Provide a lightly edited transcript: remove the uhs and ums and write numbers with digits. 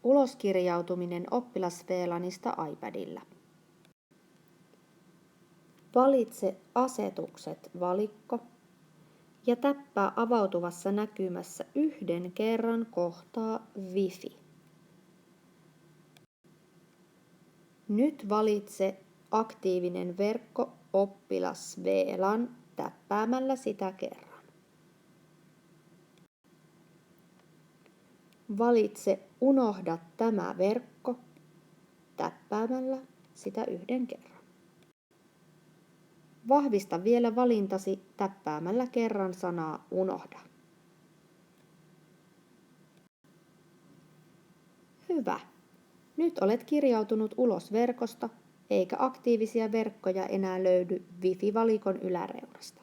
Uloskirjautuminen oppilas-VLANista iPadilla. Valitse Asetukset-valikko ja täppää avautuvassa näkymässä yhden kerran kohtaa Wi-Fi. Nyt valitse Aktiivinen verkko oppilas-VLAN täppäämällä sitä kerran. Valitse Unohda tämä verkko täppäämällä sitä yhden kerran. Vahvista vielä valintasi täppäämällä kerran sanaa Unohda. Hyvä! Nyt olet kirjautunut ulos verkosta, eikä aktiivisia verkkoja enää löydy Wi-Fi-valikon yläreunasta.